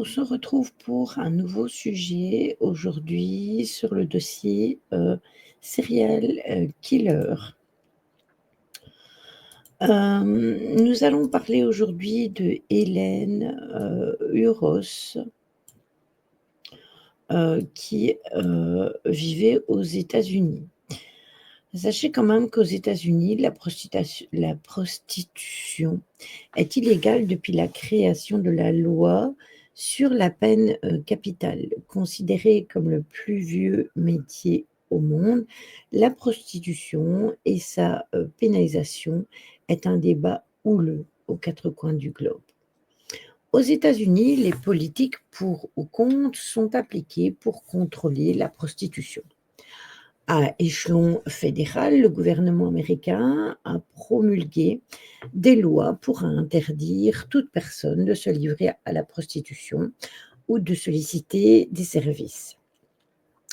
On se retrouve pour un nouveau sujet aujourd'hui sur le dossier, serial, killer. Nous allons parler aujourd'hui de Hélène, Uros, qui, vivait aux États-Unis. Sachez quand même qu'aux États-Unis, la prostitution est illégale depuis la création de la loi sur la peine, capitale. Considérée comme le plus vieux métier au monde, la prostitution et sa, pénalisation est un débat houleux aux 4 coins du globe. Aux États-Unis, les politiques pour ou contre sont appliquées pour contrôler la prostitution. À échelon fédéral, le gouvernement américain a promulgué des lois pour interdire toute personne de se livrer à la prostitution ou de solliciter des services.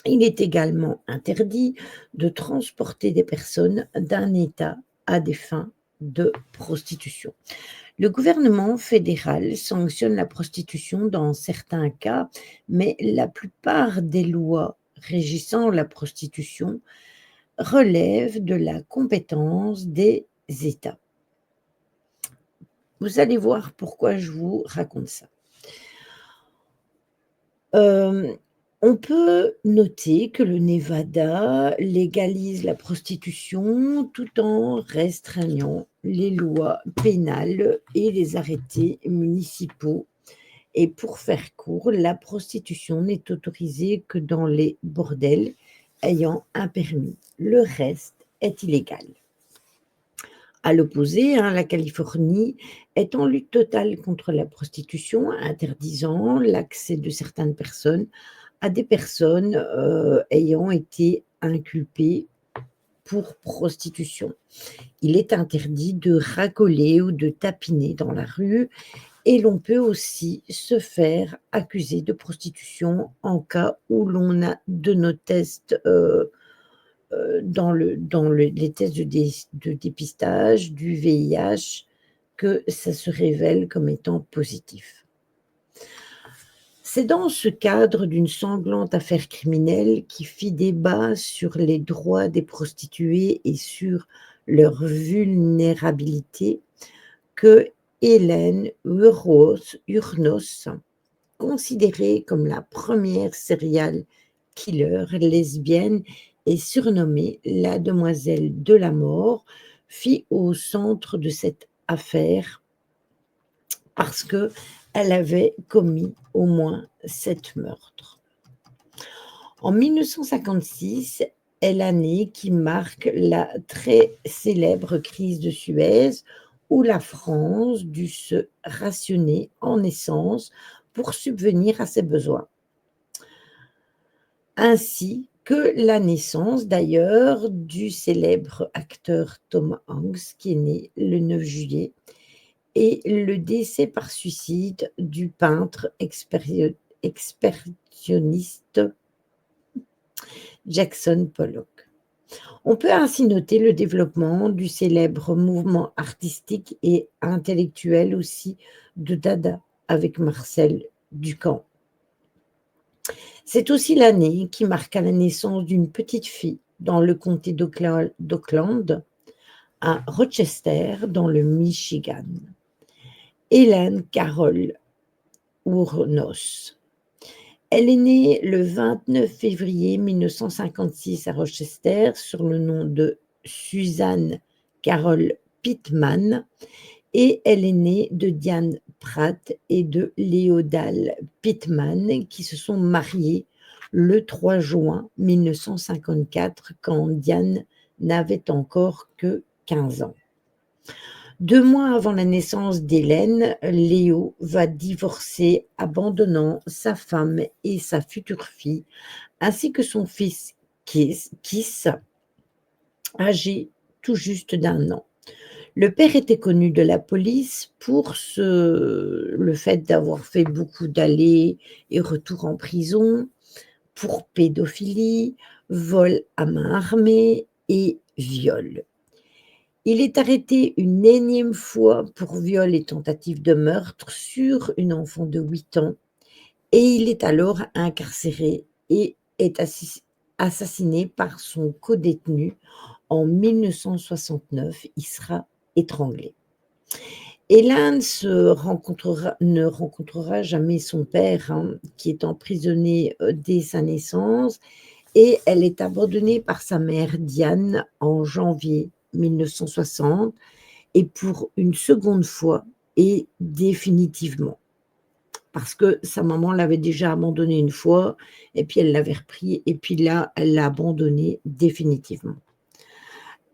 Il est également interdit de transporter des personnes d'un État à des fins de prostitution. Le gouvernement fédéral sanctionne la prostitution dans certains cas, mais la plupart des lois régissant la prostitution relèvent de la compétence des États. Vous allez voir pourquoi je vous raconte ça. On peut noter que le Nevada légalise la prostitution tout en restreignant les lois pénales et les arrêtés municipaux. Et pour faire court, la prostitution n'est autorisée que dans les bordels ayant un permis. Le reste est illégal. À l'opposé, la Californie est en lutte totale contre la prostitution, interdisant l'accès de certaines personnes à des personnes ayant été inculpées pour prostitution. Il est interdit de racoler ou de tapiner dans la rue et l'on peut aussi se faire accuser de prostitution en cas où l'on a de nos tests les tests de dépistage du VIH, que ça se révèle comme étant positif. C'est dans ce cadre d'une sanglante affaire criminelle qui fit débat sur les droits des prostituées et sur leur vulnérabilité que Hélène Urnos, considérée comme la première serial killer lesbienne et surnommée la demoiselle de la mort, fit au centre de cette affaire parce qu'elle avait commis au moins 7 meurtres. En 1956 est l'année qui marque la très célèbre crise de Suez, où la France dut se rationner en essence pour subvenir à ses besoins. Ainsi que la naissance d'ailleurs du célèbre acteur Tom Hanks, qui est né le 9 juillet, et le décès par suicide du peintre expressionniste Jackson Pollock. On peut ainsi noter le développement du célèbre mouvement artistique et intellectuel aussi de Dada avec Marcel Duchamp. C'est aussi l'année qui marqua la naissance d'une petite fille dans le comté d'Oakland, à Rochester, dans le Michigan. Hélène Carol Urnos. Elle est née le 29 février 1956 à Rochester sur le nom de Suzanne Carol Pittman et elle est née de Diane Pratt et de Léodale Pittman qui se sont mariés le 3 juin 1954 quand Diane n'avait encore que 15 ans. 2 mois avant la naissance d'Hélène, Léo va divorcer, abandonnant sa femme et sa future fille, ainsi que son fils Kiss, âgé tout juste d'1 an. Le père était connu de la police pour le fait d'avoir fait beaucoup d'allers et retours en prison, pour pédophilie, vol à main armée et viol. Il est arrêté une énième fois pour viol et tentative de meurtre sur une enfant de 8 ans et il est alors incarcéré et est assassiné par son codétenu en 1969. Il sera étranglé. Hélène ne rencontrera jamais son père, hein, qui est emprisonné dès sa naissance, et elle est abandonnée par sa mère Diane en janvier 1960, et pour une seconde fois et définitivement. Parce que sa maman l'avait déjà abandonnée une fois, et puis elle l'avait repris, et puis là, elle l'a abandonnée définitivement.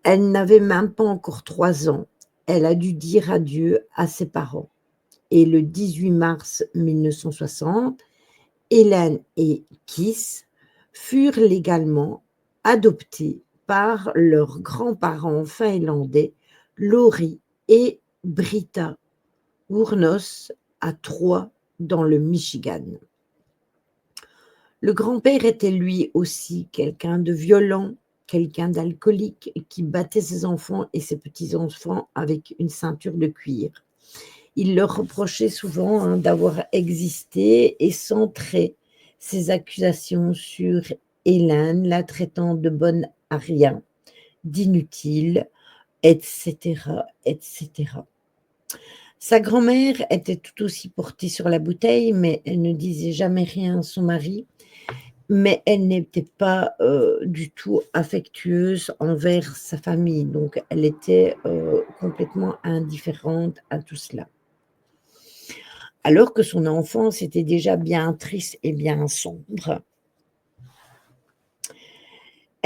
Elle n'avait même pas encore 3 ans. Elle a dû dire adieu à ses parents. Et le 18 mars 1960, Hélène et Keith furent légalement adoptés par leurs grands-parents finlandais, Laurie et Britta Ournos, à Troy, dans le Michigan. Le grand-père était lui aussi quelqu'un de violent, quelqu'un d'alcoolique qui battait ses enfants et ses petits-enfants avec une ceinture de cuir. Il leur reprochait souvent, hein, d'avoir existé et centrait ses accusations sur Hélène, la traitant de bonne à rien, d'inutile, etc., etc. Sa grand-mère était tout aussi portée sur la bouteille, mais elle ne disait jamais rien à son mari. Mais elle n'était pas du tout affectueuse envers sa famille, donc elle était complètement indifférente à tout cela. Alors que son enfance était déjà bien triste et bien sombre.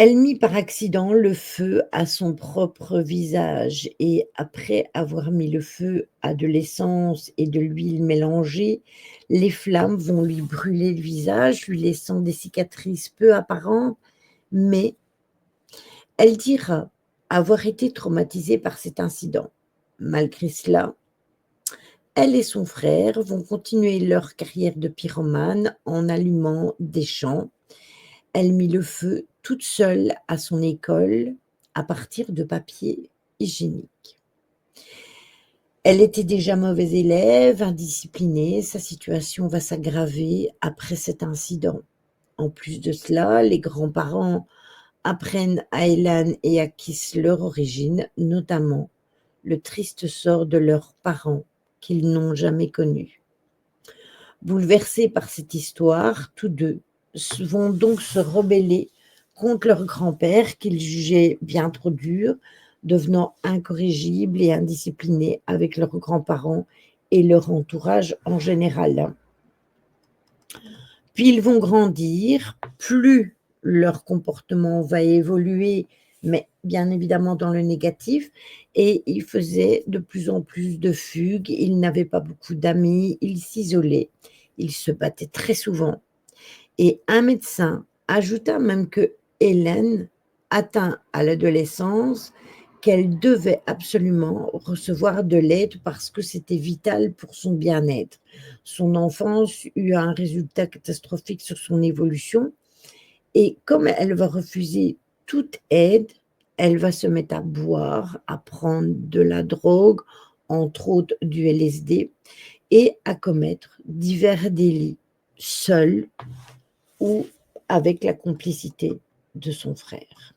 Elle mit par accident le feu à son propre visage et après avoir mis le feu à de l'essence et de l'huile mélangée, les flammes vont lui brûler le visage, lui laissant des cicatrices peu apparentes, mais elle dira avoir été traumatisée par cet incident. Malgré cela, elle et son frère vont continuer leur carrière de pyromane en allumant des champs. Elle mit le feu toute seule à son école à partir de papier hygiénique. Elle était déjà mauvaise élève, indisciplinée. Sa situation va s'aggraver après cet incident. En plus de cela, les grands-parents apprennent à Hélène et à Keith leur origine, notamment le triste sort de leurs parents qu'ils n'ont jamais connu. Bouleversés par cette histoire, tous deux vont donc se rebeller contre leur grand-père qu'ils jugeaient bien trop dur, devenant incorrigibles et indisciplinés avec leurs grands-parents et leur entourage en général. Puis ils vont grandir, plus leur comportement va évoluer, mais bien évidemment dans le négatif, et ils faisaient de plus en plus de fugues, ils n'avaient pas beaucoup d'amis, ils s'isolaient, ils se battaient très souvent. Et un médecin ajouta même que Hélène atteint à l'adolescence qu'elle devait absolument recevoir de l'aide parce que c'était vital pour son bien-être. Son enfance eut un résultat catastrophique sur son évolution et comme elle va refuser toute aide, elle va se mettre à boire, à prendre de la drogue, entre autres du LSD, et à commettre divers délits, seule ou avec la complicité de son frère.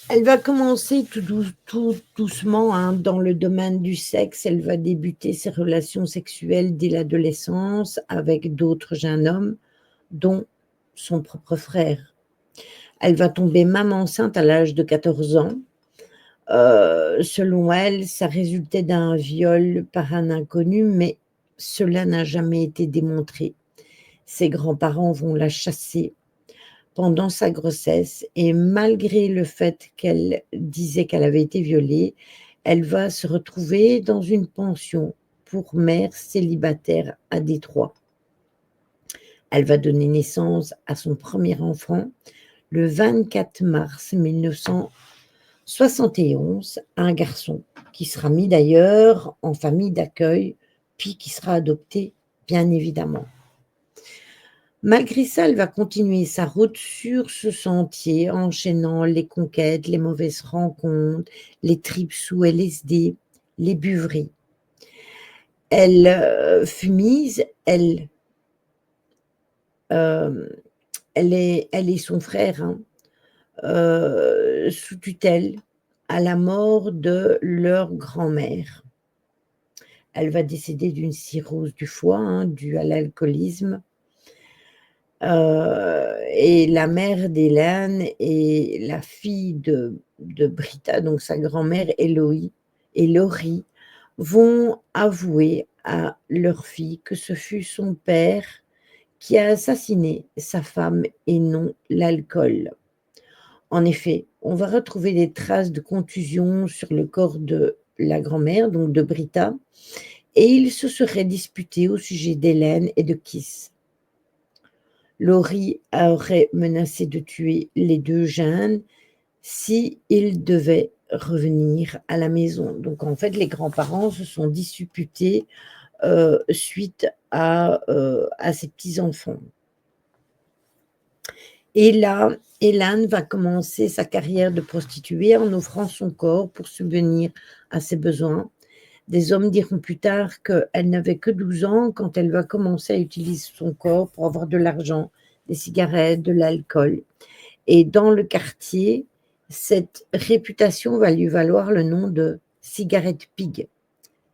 Elle va commencer tout doucement, hein, dans le domaine du sexe. Elle va débuter ses relations sexuelles dès l'adolescence avec d'autres jeunes hommes, dont son propre frère. Elle va tomber même enceinte à l'âge de 14 ans. Selon elle, ça résultait d'un viol par un inconnu, mais cela n'a jamais été démontré. Ses grands-parents vont la chasser pendant sa grossesse et malgré le fait qu'elle disait qu'elle avait été violée, elle va se retrouver dans une pension pour mères célibataires à Détroit. Elle va donner naissance à son premier enfant le 24 mars 1971, un garçon qui sera mis d'ailleurs en famille d'accueil, puis qui sera adopté, bien évidemment. Malgré ça, elle va continuer sa route sur ce sentier, enchaînant les conquêtes, les mauvaises rencontres, les tripes sous LSD, les buveries. Elle fut mise, euh, elle et son frère, hein, sous tutelle à la mort de leur grand-mère. Elle va décéder d'une cirrhose du foie, hein, due à l'alcoolisme. Et la mère d'Hélène et la fille de Britta, donc sa grand-mère Héloïse et Laurie, vont avouer à leur fille que ce fut son père qui a assassiné sa femme et non l'alcool. En effet, on va retrouver des traces de contusion sur le corps de la grand-mère, donc de Britta, et ils se seraient disputés au sujet d'Hélène et de Kiss. Laurie aurait menacé de tuer les deux jeunes si ils devaient revenir à la maison. Donc en fait, les grands-parents se sont disputés suite à ces petits-enfants. Et là, Hélène va commencer sa carrière de prostituée en offrant son corps pour subvenir à ses besoins. Des hommes diront plus tard qu'elle n'avait que 12 ans quand elle va commencer à utiliser son corps pour avoir de l'argent, des cigarettes, de l'alcool. Et dans le quartier, cette réputation va lui valoir le nom de Cigarette Pig,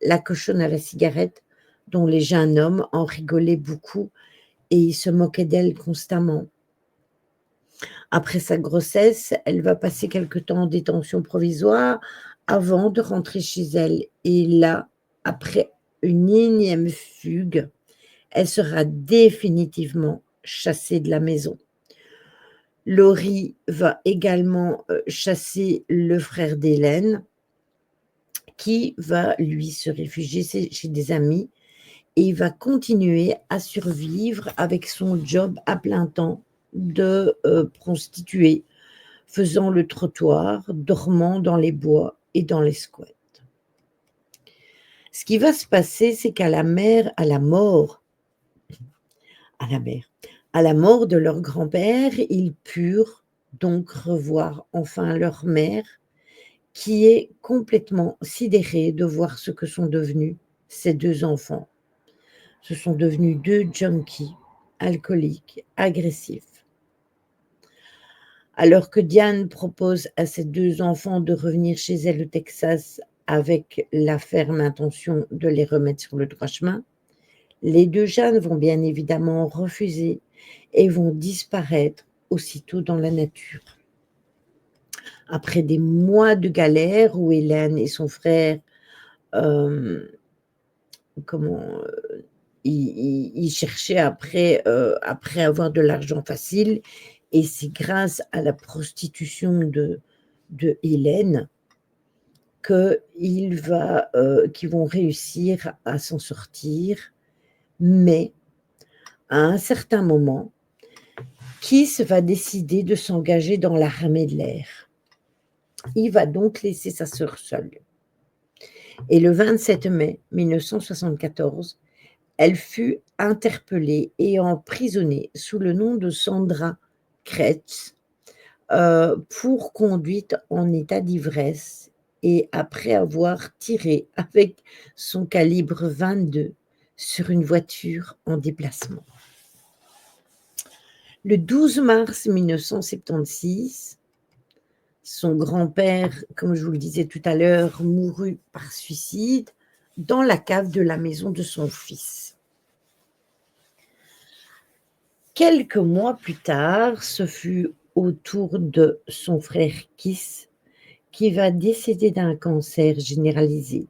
la cochonne à la cigarette, dont les jeunes hommes en rigolaient beaucoup et ils se moquaient d'elle constamment. Après sa grossesse, elle va passer quelque temps en détention provisoire avant de rentrer chez elle. Et là, après une énième fugue, elle sera définitivement chassée de la maison. Laurie va également chasser le frère d'Hélène, qui va, lui, se réfugier chez des amis et il va continuer à survivre avec son job à plein temps de prostituée, faisant le trottoir, dormant dans les bois et dans les squats. Ce qui va se passer, c'est qu'à la mort de leur grand-père, ils purent donc revoir enfin leur mère, qui est complètement sidérée de voir ce que sont devenus ces deux enfants. Ce sont devenus deux junkies, alcooliques, agressifs. Alors que Diane propose à ses deux enfants de revenir chez elle au Texas avec la ferme intention de les remettre sur le droit chemin, les deux jeunes vont bien évidemment refuser et vont disparaître aussitôt dans la nature. Après des mois de galère où Hélène et son frère ils cherchaient après avoir de l'argent facile, et c'est grâce à la prostitution de Hélène qu'ils vont réussir à s'en sortir. Mais à un certain moment, Kiss va décider de s'engager dans l'armée de l'air. Il va donc laisser sa sœur seule. Et le 27 mai 1974, elle fut interpellée et emprisonnée sous le nom de Sandra Kretz pour conduite en état d'ivresse et après avoir tiré avec son calibre 22 sur une voiture en déplacement. Le 12 mars 1976, son grand-père, comme je vous le disais tout à l'heure, mourut par suicide dans la cave de la maison de son fils. Quelques mois plus tard, ce fut au tour de son frère Kiss qui va décéder d'un cancer généralisé.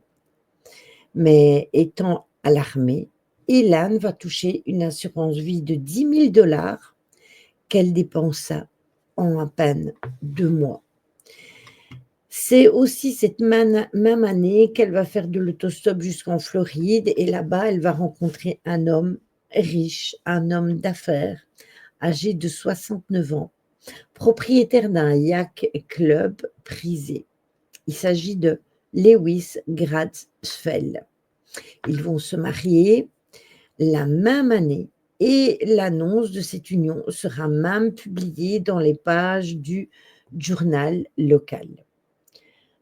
Mais étant à l'armée, Hélène va toucher une assurance vie de 10 000 $ qu'elle dépensa en à peine 2 mois. C'est aussi cette même année qu'elle va faire de l'autostop jusqu'en Floride et là-bas, elle va rencontrer un homme riche, un homme d'affaires, âgé de 69 ans, propriétaire d'un yacht club prisé. Il s'agit de Lewis Gratzfeld. Ils vont se marier la même année et l'annonce de cette union sera même publiée dans les pages du journal local.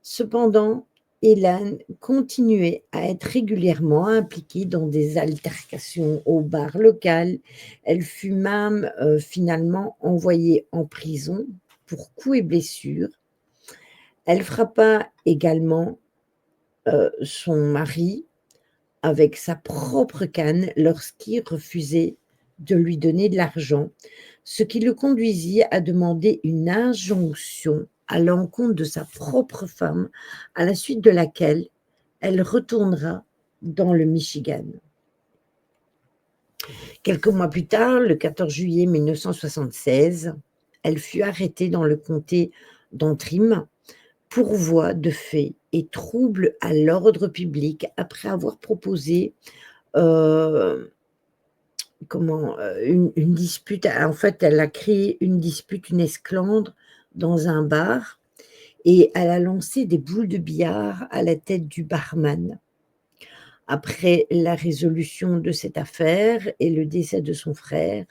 Cependant, Hélène continuait à être régulièrement impliquée dans des altercations au bar local. Elle fut même finalement envoyée en prison pour coups et blessures. Elle frappa également son mari avec sa propre canne lorsqu'il refusait de lui donner de l'argent, ce qui le conduisit à demander une injonction à l'encontre de sa propre femme, à la suite de laquelle elle retournera dans le Michigan. Quelques mois plus tard, le 14 juillet 1976, elle fut arrêtée dans le comté d'Antrim pour voie de fait et trouble à l'ordre public après avoir proposé une dispute. En fait, elle a créé une dispute, une esclandre dans un bar et elle a lancé des boules de billard à la tête du barman. Après la résolution de cette affaire et le décès de son frère,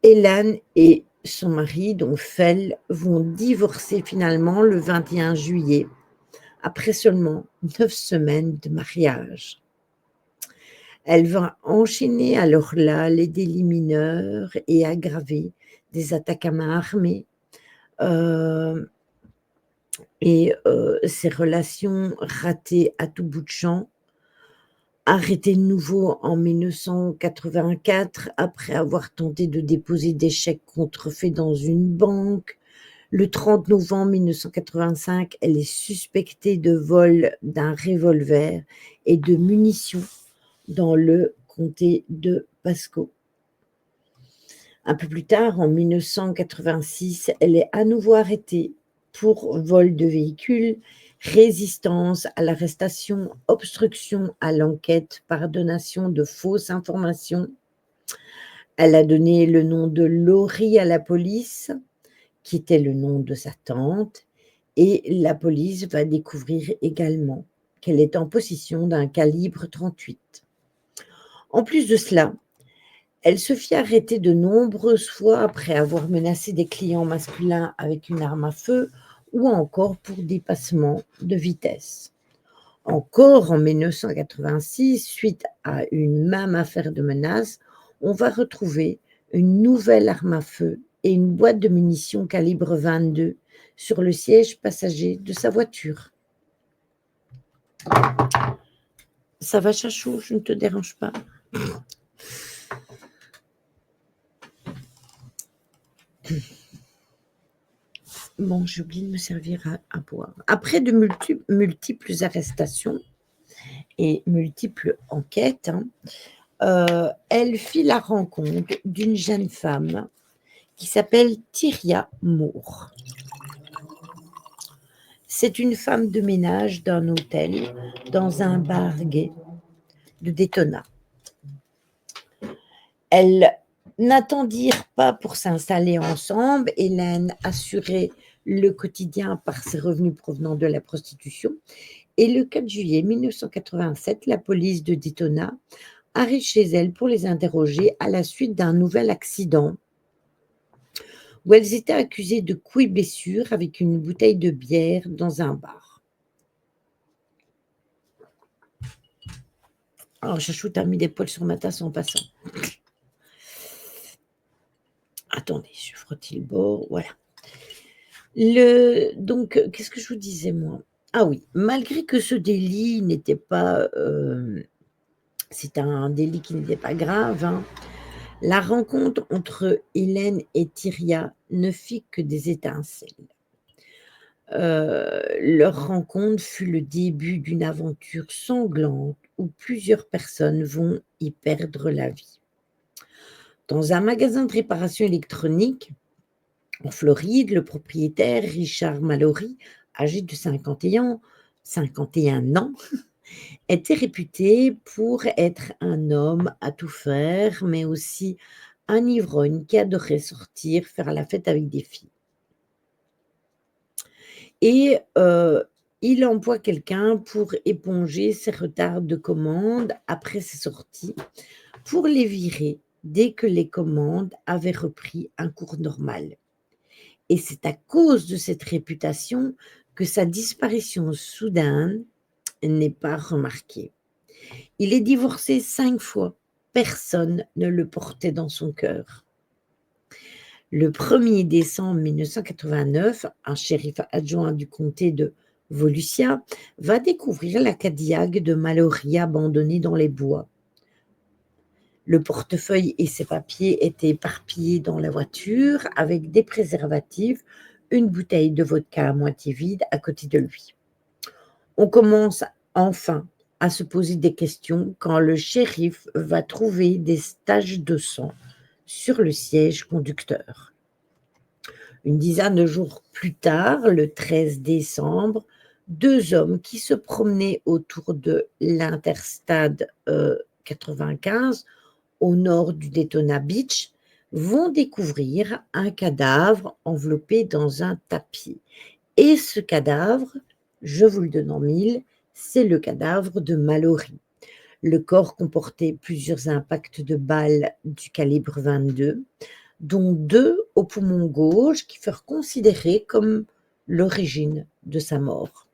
Hélène et son mari, donc Fell, vont divorcer finalement le 21 juillet, après seulement 9 semaines de mariage. Elle va enchaîner alors là les délits mineurs et aggraver des attaques à main armée. Ses relations ratées à tout bout de champ, arrêtées de nouveau en 1984 après avoir tenté de déposer des chèques contrefaits dans une banque. Le 30 novembre 1985, elle est suspectée de vol d'un revolver et de munitions dans le comté de Pasco. Un peu plus tard, en 1986, elle est à nouveau arrêtée pour vol de véhicule, résistance à l'arrestation, obstruction à l'enquête par donation de fausses informations. Elle a donné le nom de Laurie à la police, qui était le nom de sa tante, et la police va découvrir également qu'elle est en possession d'un calibre 38. En plus de cela, elle se fit arrêter de nombreuses fois après avoir menacé des clients masculins avec une arme à feu ou encore pour dépassement de vitesse. Encore en 1986, suite à une même affaire de menace, on va retrouver une nouvelle arme à feu et une boîte de munitions calibre 22 sur le siège passager de sa voiture. Ça va, Chachou? Je ne te dérange pas? Bon, j'ai oublié de me servir à boire. Après de multiples arrestations et multiples enquêtes, elle fit la rencontre d'une jeune femme qui s'appelle Tyria Moore. C'est une femme de ménage d'un hôtel dans un bar gay de Daytona. Elles n'attendirent pas pour s'installer ensemble. Hélène assurait le quotidien par ses revenus provenant de la prostitution. Et le 4 juillet 1987, la police de Daytona arrive chez elle pour les interroger à la suite d'un nouvel accident où elles étaient accusées de coups et blessures avec une bouteille de bière dans un bar. Alors, Chachou, t'as mis des poils sur ma tasse en passant. Attendez, je frottis le bord, voilà. Donc, qu'est-ce que je vous disais, moi? Ah oui, malgré que ce délit n'était pas... c'est un délit qui n'était pas grave, hein, la rencontre entre Hélène et Tyria ne fit que des étincelles. Leur rencontre fut le début d'une aventure sanglante où plusieurs personnes vont y perdre la vie. Dans un magasin de réparation électronique en Floride, le propriétaire Richard Mallory, âgé de 51 ans, était réputé pour être un homme à tout faire, mais aussi un ivrogne qui adorait sortir, faire la fête avec des filles. Et il emploie quelqu'un pour éponger ses retards de commandes après ses sorties, pour les virer dès que les commandes avaient repris un cours normal. Et c'est à cause de cette réputation que sa disparition soudaine n'est pas remarquée. Il est divorcé 5 fois. Personne ne le portait dans son cœur. Le 1er décembre 1989, un shérif adjoint du comté de Volusia va découvrir la Cadillac de Mallory abandonnée dans les bois. Le portefeuille et ses papiers étaient éparpillés dans la voiture avec des préservatifs, une bouteille de vodka à moitié vide à côté de lui. On commence enfin à se poser des questions quand le shérif va trouver des taches de sang sur le siège conducteur. Une dizaine de jours plus tard, le 13 décembre, 2 hommes qui se promenaient autour de l'Interstate 95 au nord du Daytona Beach vont découvrir un cadavre enveloppé dans un tapis. Et ce cadavre, je vous le donne en mille, c'est le cadavre de Mallory. Le corps comportait plusieurs impacts de balles du calibre 22, dont 2 au poumon gauche qui furent considérés comme l'origine de sa mort.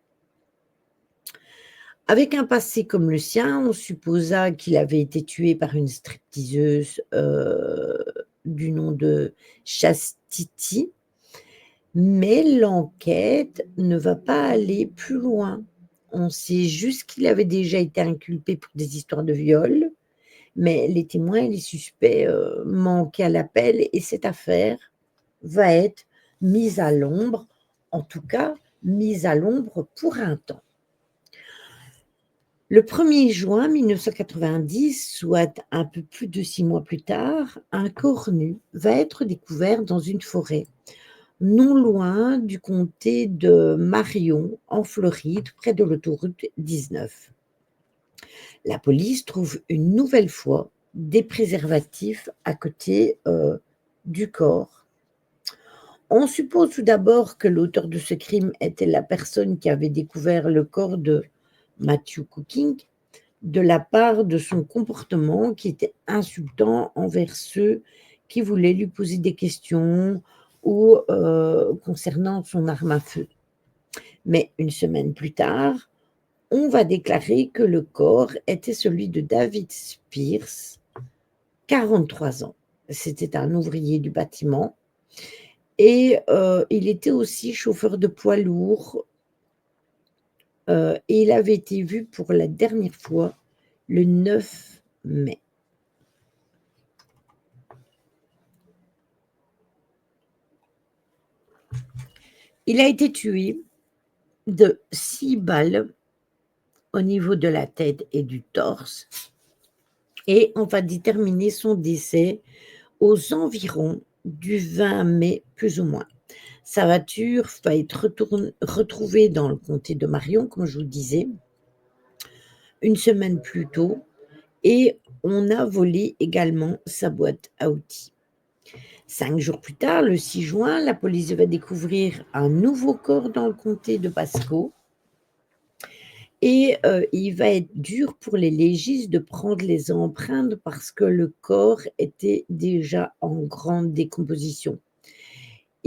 Avec un passé comme le sien, on supposa qu'il avait été tué par une stripteaseuse du nom de Chastity, mais l'enquête ne va pas aller plus loin. On sait juste qu'il avait déjà été inculpé pour des histoires de viol, mais les témoins et les suspects manquaient à l'appel et cette affaire va être mise à l'ombre, en tout cas mise à l'ombre pour un temps. Le 1er juin 1990, soit un peu plus de 6 mois plus tard, un corps nu va être découvert dans une forêt, non loin du comté de Marion, en Floride, près de l'autoroute 19. La police trouve une nouvelle fois des préservatifs à côté du corps. On suppose tout d'abord que l'auteur de ce crime était la personne qui avait découvert le corps de Matthew Cooking, de la part de son comportement qui était insultant envers ceux qui voulaient lui poser des questions ou concernant son arme à feu. Mais une semaine plus tard, on va déclarer que le corps était celui de David Spears, 43 ans. C'était un ouvrier du bâtiment et il était aussi chauffeur de poids lourd et il avait été vu pour la dernière fois le 9 mai. Il a été tué de 6 balles au niveau de la tête et du torse et on va déterminer son décès aux environs du 20 mai, plus ou moins. Sa voiture va être retrouvée dans le comté de Marion, comme je vous disais, une semaine plus tôt, et on a volé également sa boîte à outils. 5 jours plus tard, le 6 juin, la police va découvrir un nouveau corps dans le comté de Pasco. Et il va être dur pour les légistes de prendre les empreintes parce que le corps était déjà en grande décomposition.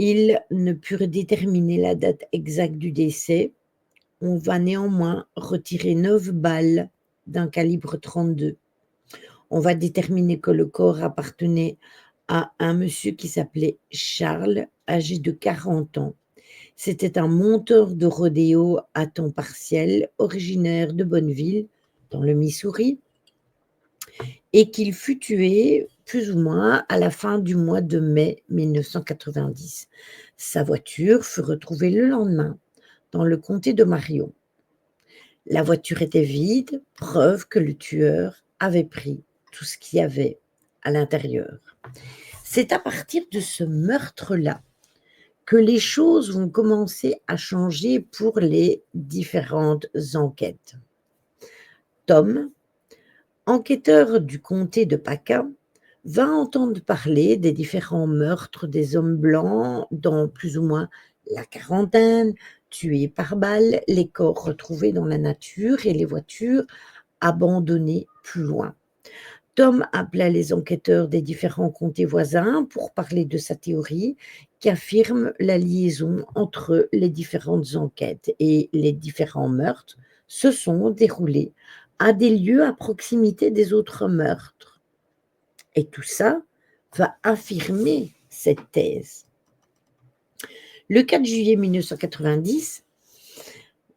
Ils ne purent déterminer la date exacte du décès. On va néanmoins retirer 9 balles d'un calibre 32. On va déterminer que le corps appartenait à un monsieur qui s'appelait Charles, âgé de 40 ans. C'était un monteur de rodéo à temps partiel, originaire de Bonneville, dans le Missouri, et qu'il fut tué plus ou moins à la fin du mois de mai 1990. Sa voiture fut retrouvée le lendemain dans le comté de Marion. La voiture était vide, preuve que le tueur avait pris tout ce qu'il y avait à l'intérieur. C'est à partir de ce meurtre-là que les choses vont commencer à changer pour les différentes enquêtes. Tom, enquêteur du comté de Paca, va entendre parler des différents meurtres des hommes blancs dans plus ou moins la quarantaine, tués par balle, les corps retrouvés dans la nature et les voitures abandonnées plus loin. Tom appela les enquêteurs des différents comtés voisins pour parler de sa théorie qui affirme la liaison entre les différentes enquêtes et les différents meurtres se sont déroulés à des lieux à proximité des autres meurtres. Et tout ça va affirmer cette thèse. Le 4 juillet 1990,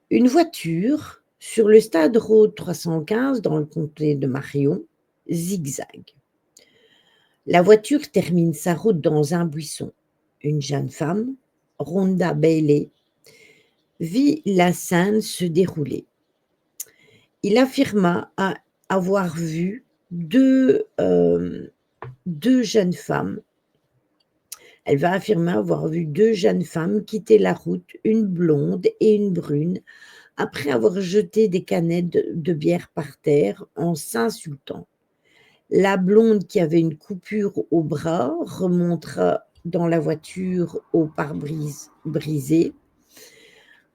une voiture sur le Stade Road 315 dans le comté de Marion zigzague. La voiture termine sa route dans un buisson. Une jeune femme, Rhonda Bailey, vit la scène se dérouler. Il affirma avoir vu deux jeunes femmes. Elle va affirmer avoir vu deux jeunes femmes quitter la route, une blonde et une brune, après avoir jeté des canettes de bière par terre en s'insultant. La blonde qui avait une coupure au bras remontera dans la voiture au pare-brise brisé.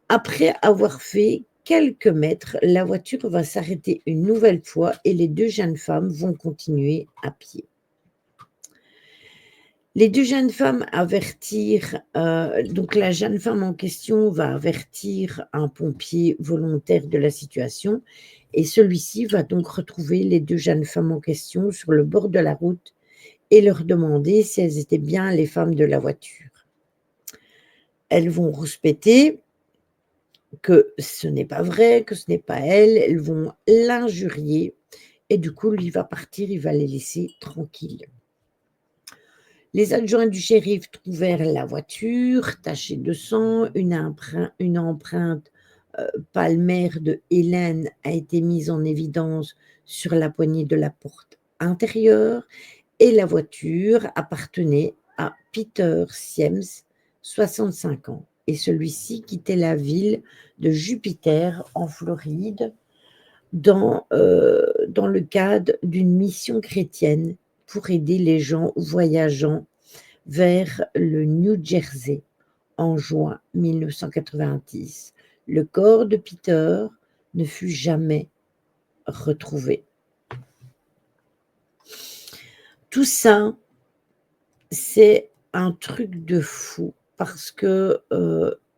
Après avoir fait quelques mètres, la voiture va s'arrêter une nouvelle fois et les deux jeunes femmes vont continuer à pied. Les deux jeunes femmes avertirent, donc la jeune femme en question va avertir un pompier volontaire de la situation et celui-ci va donc retrouver les deux jeunes femmes en question sur le bord de la route et leur demander si elles étaient bien les femmes de la voiture. Elles vont rouspéter que ce n'est pas vrai, que ce n'est pas elles, elles vont l'injurier et du coup, lui va partir, il va les laisser tranquilles. Les adjoints du shérif trouvèrent la voiture tachée de sang, une empreinte palmaire de Hélène a été mise en évidence sur la poignée de la porte intérieure et la voiture appartenait à Peter Siems, 65 ans, et celui-ci quittait la ville de Jupiter en Floride dans le cadre d'une mission chrétienne pour aider les gens voyageant vers le New Jersey en juin 1990. Le corps de Peter ne fut jamais retrouvé. Tout ça, c'est un truc de fou parce que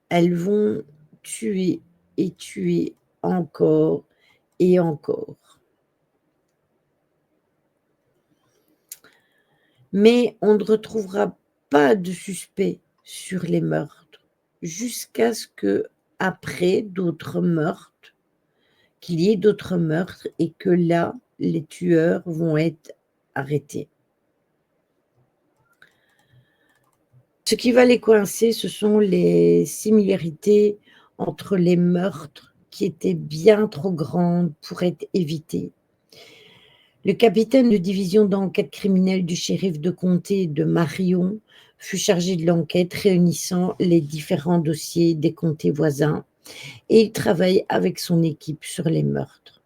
elles vont tuer et tuer encore et encore. Mais on ne retrouvera pas de suspect sur les meurtres jusqu'à ce que après d'autres meurtres, qu'il y ait d'autres meurtres et que là, les tueurs vont être arrêtés. Ce qui va les coincer, ce sont les similarités entre les meurtres qui étaient bien trop grandes pour être évitées. Le capitaine de division d'enquête criminelle du shérif de comté de Marion fut chargé de l'enquête réunissant les différents dossiers des comtés voisins et il travaille avec son équipe sur les meurtres.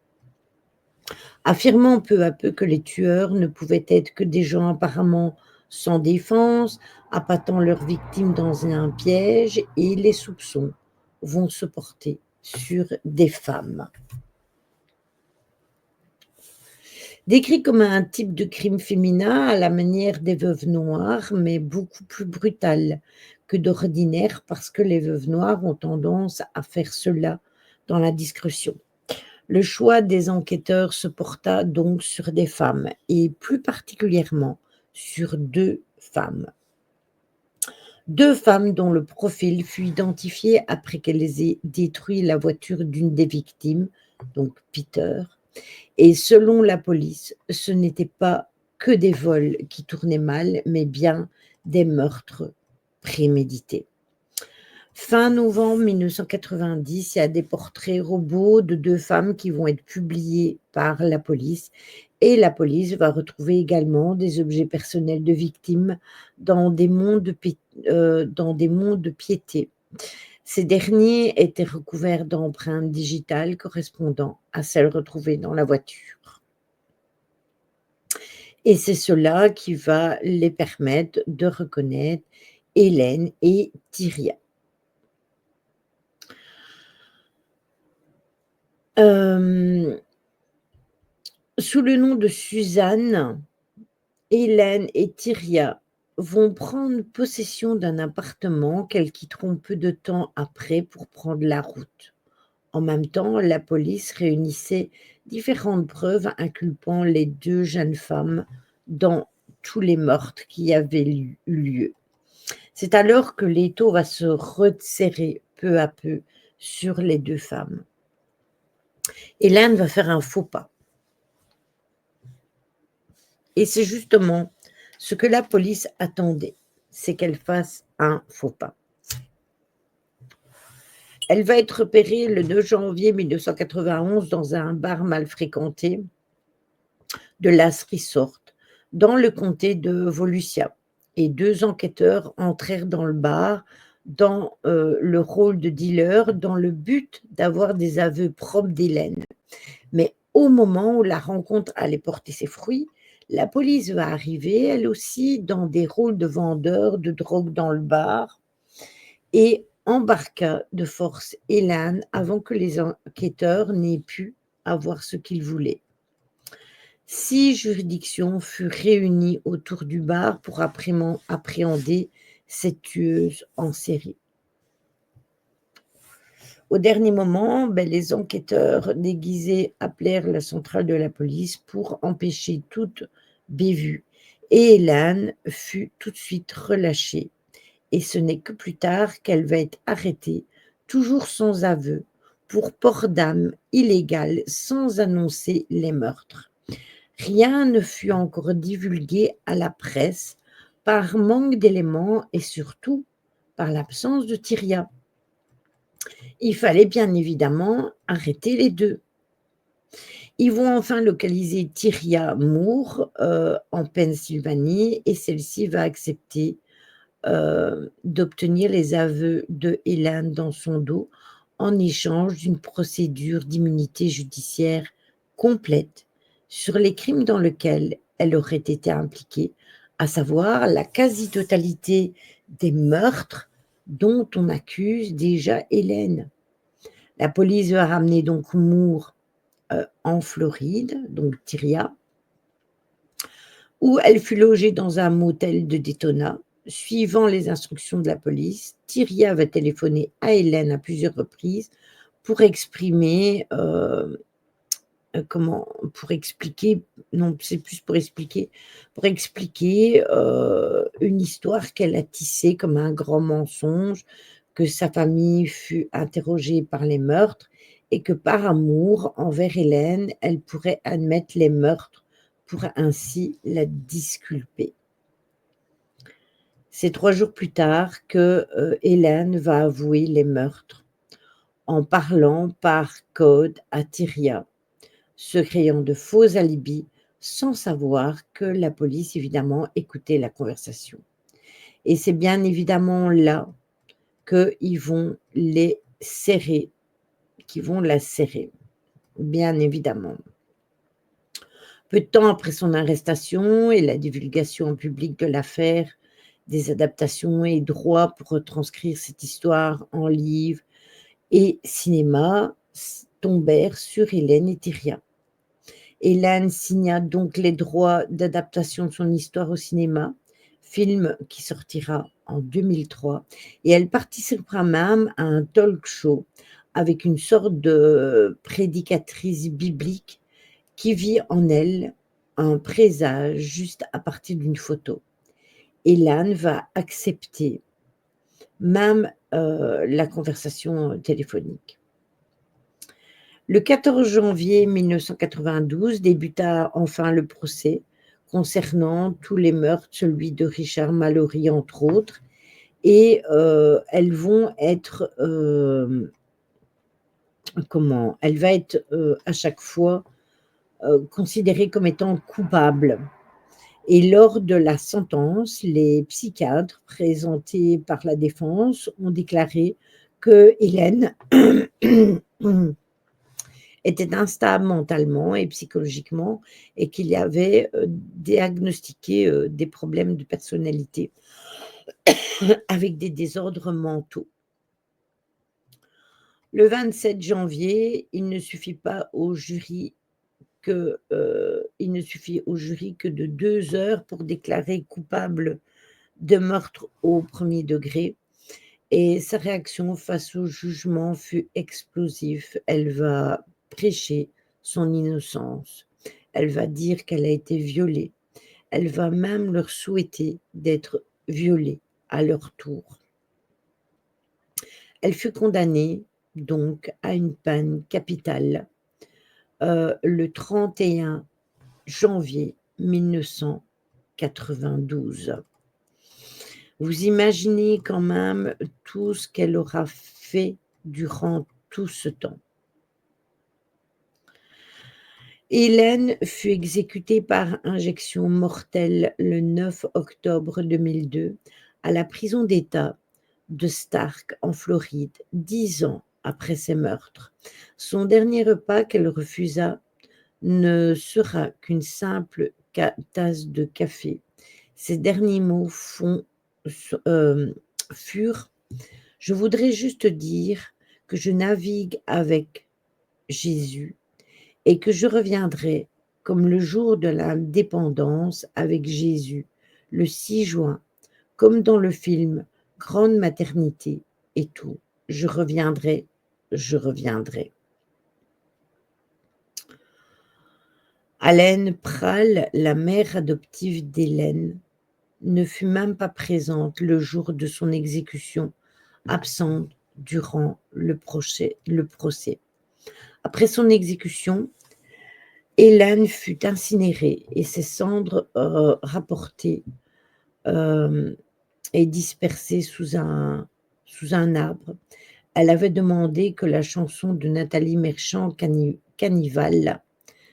Affirmant peu à peu que les tueurs ne pouvaient être que des gens apparemment sans défense, appâtant leurs victimes dans un piège, et les soupçons vont se porter sur des femmes. Décrit comme un type de crime féminin à la manière des veuves noires, mais beaucoup plus brutal que d'ordinaire parce que les veuves noires ont tendance à faire cela dans la discrétion. Le choix des enquêteurs se porta donc sur des femmes et plus particulièrement sur deux femmes. Deux femmes dont le profil fut identifié après qu'elles aient détruit la voiture d'une des victimes, donc Peter. Et selon la police, ce n'était pas que des vols qui tournaient mal, mais bien des meurtres prémédités. Fin novembre 1990, il y a des portraits robots de deux femmes qui vont être publiés par la police et la police va retrouver également des objets personnels de victimes dans des monts de piété. Ces derniers étaient recouverts d'empreintes digitales correspondant à celles retrouvées dans la voiture. Et c'est cela qui va les permettre de reconnaître Hélène et Tyria. Sous le nom de Suzanne, Hélène et Tyria vont prendre possession d'un appartement qu'elles quitteront peu de temps après pour prendre la route. En même temps, la police réunissait différentes preuves inculpant les 2 jeunes femmes dans tous les meurtres qui avaient eu lieu. C'est alors que l'étau va se resserrer peu à peu sur les 2 femmes. Hélène va faire un faux pas. Et c'est justement ce que la police attendait, c'est qu'elle fasse un faux pas. Elle va être repérée le 2 janvier 1991 dans un bar mal fréquenté de Last Resort, dans le comté de Volusia. Et 2 enquêteurs entrèrent dans le bar dans le rôle de dealer, dans le but d'avoir des aveux propres d'Hélène. Mais au moment où la rencontre allait porter ses fruits, la police va arriver, elle aussi, dans des rôles de vendeurs de drogue dans le bar et embarqua de force Hélène avant que les enquêteurs n'aient pu avoir ce qu'ils voulaient. 6 juridictions furent réunies autour du bar pour appréhender cette tueuse en série. Au dernier moment, les enquêteurs déguisés appelèrent la centrale de la police pour empêcher toute bévue et Hélène fut tout de suite relâchée. Et ce n'est que plus tard qu'elle va être arrêtée, toujours sans aveu, pour port d'armes illégal sans annoncer les meurtres. Rien ne fut encore divulgué à la presse par manque d'éléments et surtout par l'absence de Tyria. Il fallait bien évidemment arrêter les 2. Ils vont enfin localiser Tyria Moore en Pennsylvanie et celle-ci va accepter d'obtenir les aveux de Hélène dans son dos en échange d'une procédure d'immunité judiciaire complète sur les crimes dans lesquels elle aurait été impliquée, à savoir la quasi-totalité des meurtres dont on accuse déjà Hélène. La police va ramener donc Moore en Floride, donc Tyria, où elle fut logée dans un motel de Daytona. Suivant les instructions de la police, Tyria va téléphoner à Hélène à plusieurs reprises pour exprimer, pour expliquer, non, c'est plus pour expliquer une histoire qu'elle a tissée comme un grand mensonge, que sa famille fut interrogée par les meurtres et que par amour envers Hélène, elle pourrait admettre les meurtres pour ainsi la disculper. C'est 3 jours plus tard que Hélène va avouer les meurtres en parlant par code à Tyria, se créant de faux alibis sans savoir que la police évidemment écoutait la conversation. Et c'est bien évidemment là qu'ils vont la serrer, bien évidemment. Peu de temps après son arrestation et la divulgation en public de l'affaire, des adaptations et droits pour retranscrire cette histoire en livre et cinéma tombèrent sur Hélène et Tyria. Hélène signa donc les droits d'adaptation de son histoire au cinéma, film qui sortira en 2003, et elle participera même à un talk show avec une sorte de prédicatrice biblique qui vit en elle un présage juste à partir d'une photo. Hélène va accepter même la conversation téléphonique. Le 14 janvier 1992 débuta enfin le procès concernant tous les meurtres, celui de Richard Mallory entre autres, et elles vont être elle va être à chaque fois considérée comme étant coupable. Et lors de la sentence, les psychiatres présentés par la défense ont déclaré que Hélène était instable mentalement et psychologiquement et qu'il y avait diagnostiqué des problèmes de personnalité avec des désordres mentaux. Le 27 janvier, il ne suffit pas au jury que, il ne suffit au jury que de 2 heures pour déclarer coupable de meurtre au premier degré et sa réaction face au jugement fut explosive. Elle va prêcher son innocence. Elle va dire qu'elle a été violée. Elle va même leur souhaiter d'être violées à leur tour. Elle fut condamnée donc à une peine capitale, le 31 janvier 1992. Vous imaginez quand même tout ce qu'elle aura fait durant tout ce temps. Hélène fut exécutée par injection mortelle le 9 octobre 2002 à la prison d'État de Stark en Floride, 10 ans après ses meurtres. Son dernier repas qu'elle refusa ne sera qu'une simple tasse de café. Ses derniers mots furent: «Je voudrais juste dire que je navigue avec Jésus et que je reviendrai comme le jour de l'indépendance avec Jésus, le 6 juin, comme dans le film Grande Maternité et tout. Je reviendrai, je reviendrai.» Allen Prall, la mère adoptive d'Hélène, ne fut même pas présente le jour de son exécution, absente durant le procès. Après son exécution, Hélène fut incinérée et ses cendres rapportées et dispersées sous un arbre. Elle avait demandé que la chanson de Nathalie Merchant, Cannibale,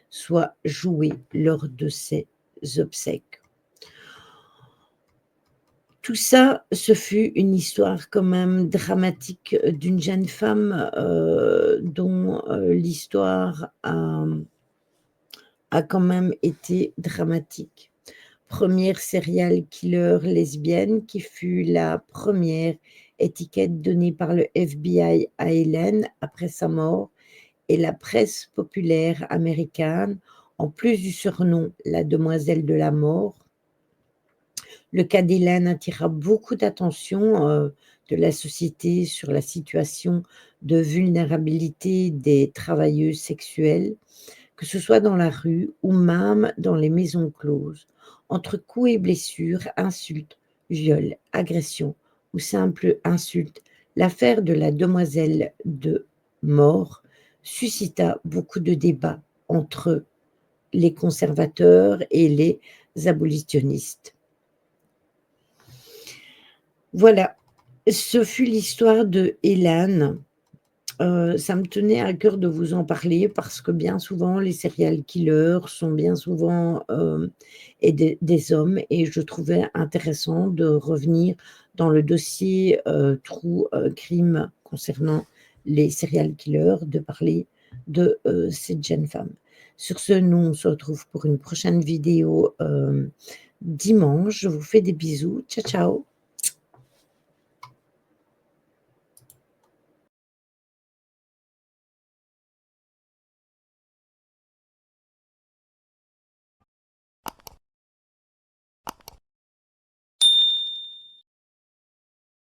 soit jouée lors de ses obsèques. Tout ça, ce fut une histoire quand même dramatique d'une jeune femme dont l'histoire a quand même été dramatique. Première serial killer lesbienne qui fut la première étiquette donnée par le FBI à Hélène après sa mort, et la presse populaire américaine, en plus du surnom la demoiselle de la mort. Le cas d'Hélène attira beaucoup d'attention de la société sur la situation de vulnérabilité des travailleuses sexuelles, que ce soit dans la rue ou même dans les maisons closes. Entre coups et blessures, insultes, viols, agressions ou simples insultes, l'affaire de la demoiselle de mort suscita beaucoup de débats entre les conservateurs et les abolitionnistes. Voilà, ce fut l'histoire de Hélène. Ça me tenait à cœur de vous en parler parce que bien souvent, les serial killers sont bien souvent des hommes, et je trouvais intéressant de revenir dans le dossier True Crime concernant les serial killers, de parler de cette jeune femme. Sur ce, nous, on se retrouve pour une prochaine vidéo dimanche. Je vous fais des bisous. Ciao, ciao.